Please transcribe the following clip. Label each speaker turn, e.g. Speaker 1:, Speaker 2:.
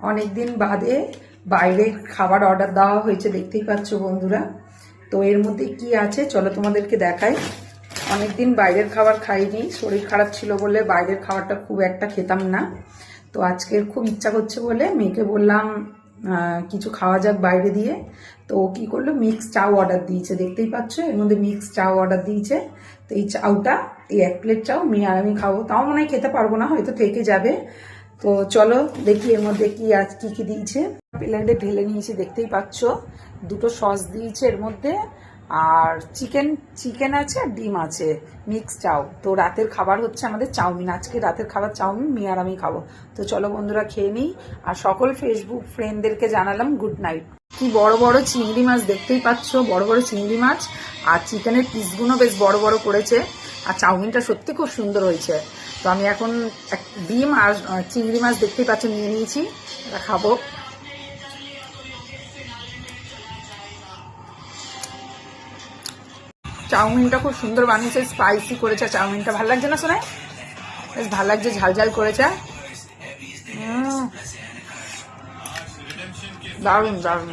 Speaker 1: অনেকদিন বাদে বাইরে খাবার অর্ডার দেওয়া হয়েছে, দেখতেই পাচ্ছ বন্ধুরা। তো এর মধ্যে কি আছে চলো তোমাদেরকে দেখাই। অনেকদিন বাইরের খাবার খাইনি, শরীর খারাপ ছিল বলে বাইরের খাবারটা খুব একটা খেতাম না। তো আজকে খুব ইচ্ছা করছে বলে মেয়েকে বললাম কিছু খাওয়া যাক বাইরে দিয়ে। তো ও কী করলো, মিক্স চাউ অর্ডার দিয়েছে, দেখতেই পাচ্ছ এর মধ্যে মিক্স চাউ অর্ডার দিয়েছে। তো এই চাউটা, এই 1 প্লেট চাউ মেয়ে আর আমি খাবো, তাও মনে হয় খেতে পারবো না, হয়তো থেকে যাবে। তো চলো দেখি এর মধ্যে কি কি দিয়েছে। প্লেটে ঢেলে নিয়েছি, দেখতেই পাচ্ছ 2টো সস দিয়েছে এর মধ্যে, আর চিকেন আছে আর ডিম আছে, মিক্স চাউ। তো রাতের খাবার হচ্ছে আমাদের চাউমিন, আজকে রাতের খাবার চাউমিন, মেয়ে আর আমি খাবো। তো চলো বন্ধুরা খেয়ে নিই, আর সকল ফেসবুক ফ্রেন্ডদেরকে জানালাম গুড নাইট। কি বড় বড় চিংড়ি মাছ, দেখতেই পাচ্ছ বড় বড় চিংড়ি মাছ, আর চিকেনের পিসগুলো বেশ বড় বড় করেছে, আর চাউমিনটা সত্যি খুব সুন্দর হয়েছে। তো আমি এখন ডিম আর চিংড়ি মাছ দেখতেই পাচ্ছ নিয়ে নিয়েছি, এটা খাবো। চাউমিনটা খুব সুন্দর বানিয়েছে, স্পাইসি করেছে চাউমিনটা, ভালো লাগছে না শোনায়? বেশ ভালো লাগছে, ঝাল ঝাল করেছে, দারুণ দারুণ।